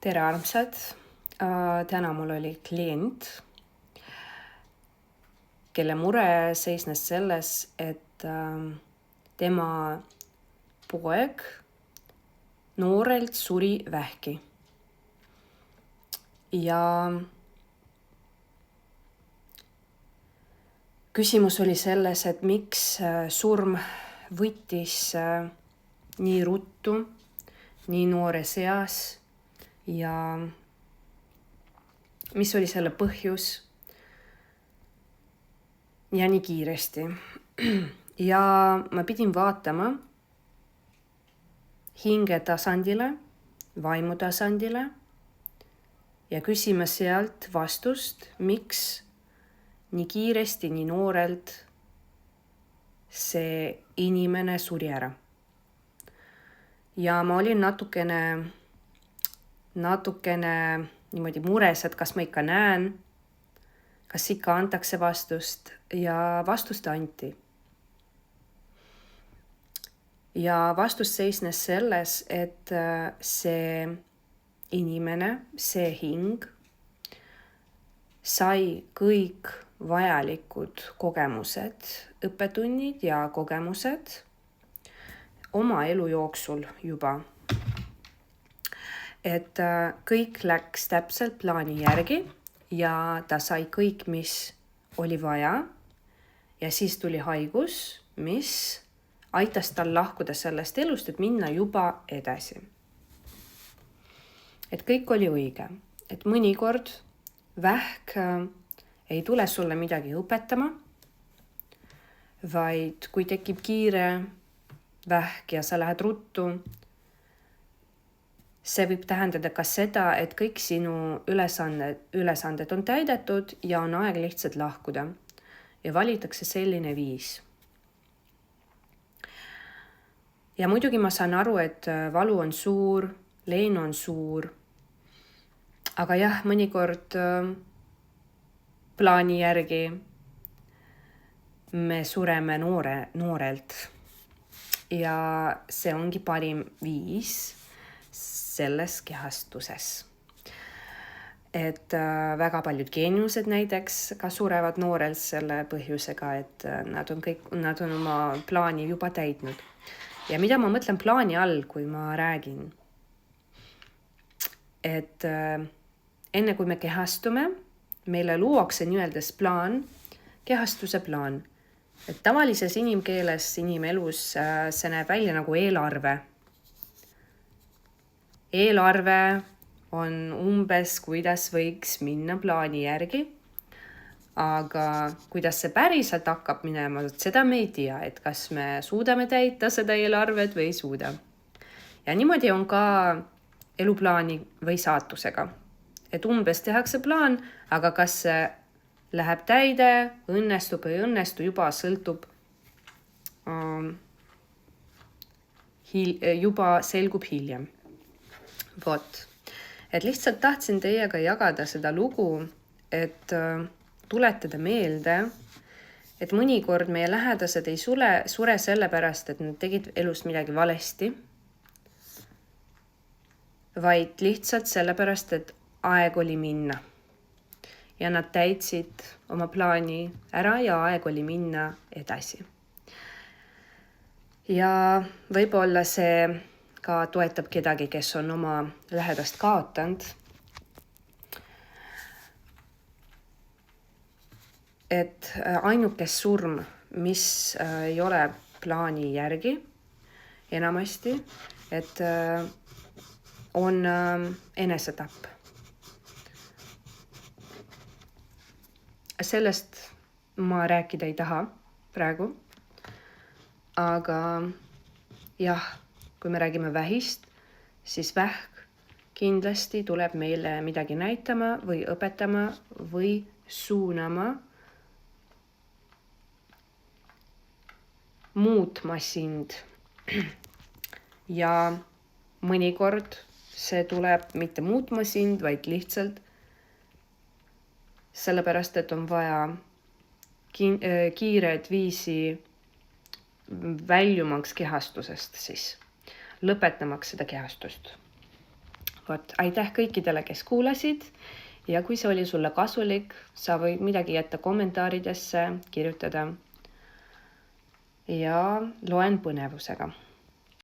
Tere armsad, täna mul oli klient, kelle mure seisnes selles, et tema poeg noorelt suri vähki. Ja küsimus oli selles, et miks surm võttis nii ruttu, nii noores eas ja mis oli selle põhjus ja nii kiiresti. Ja ma pidin vaatama hinge tasandile, vaimu tasandile ja küsima sealt vastust, miks nii kiiresti, nii noorelt see inimene suri ära. Ja ma olin natukene niimoodi mures, et kas ma ikka näen, kas ikka antakse vastust ja vastust anti. Ja vastus seisnes selles, et see inimene, see hing sai kõik vajalikud kogemused, õppetunnid ja kogemused oma elu jooksul juba. Et kõik läks täpselt plaani järgi ja ta sai kõik, mis oli vaja. Ja siis tuli haigus, mis aitas tal lahkuda sellest elust, et minna juba edasi. Et kõik oli õige. Et mõnikord vähk ei tule sulle midagi õpetama, vaid kui tekib kiire vähk ja sa lähed ruttu, see võib tähendada ka seda, et kõik sinu ülesanded on täidetud ja on aeg lihtsalt lahkuda. Ja valitakse selline viis. Ja muidugi ma saan aru, et valu on suur, leen on suur. Aga jah, mõnikord plaani järgi me sureme noorelt. Ja see ongi parim viis selles kehastuses. Et väga paljud geeniused näiteks ka surevad noorelt selle põhjusega, et nad on oma plaani juba täidnud. Ja mida ma mõtlen plaani all, kui ma räägin? Et enne kui me kehastume, meile luuakse nii-öeldes plaan, kehastuse plaan. Et tavalises inimkeeles, inimelus see näeb välja nagu eelarve. Eelarve on umbes, kuidas võiks minna plaani järgi, aga kuidas see päriselt hakkab minema, seda me ei tea, et kas me suudame täita seda eelarvet või ei suuda. Ja niimoodi on ka eluplaani või saatusega. Et umbes tehakse plaan, aga kas see läheb täide, õnnestub või õnnestu, juba sõltub, juba selgub hiljem. Vot, et lihtsalt tahtsin teiega jagada seda lugu, et tuletada meelde, et mõnikord meie lähedased ei sure sellepärast, et nad tegid elust midagi valesti, vaid lihtsalt sellepärast, et aeg oli minna. Ja nad täitsid oma plaani ära ja aeg oli minna edasi. Ja võib-olla see ka toetab kedagi, kes on oma lähedast kaotanud. Et ainuke surm, mis ei ole plaani järgi enamasti, et on enesetapp. Sellest ma rääkida ei taha praegu, aga jah, kui me räägime vähist, siis vähk kindlasti tuleb meile midagi näitama või õpetama või suunama, muutma sind. Ja mõnikord see tuleb mitte muutma sind, vaid lihtsalt sellepärast, et on vaja kiired viisi väljumaks kehastusest siis. Lõpetamaks seda kehastust. vot, aitäh kõikidele, kes kuulasid ja kui see oli sulle kasulik, sa võid midagi jätta kommentaaridesse, kirjutada ja loen põnevusega.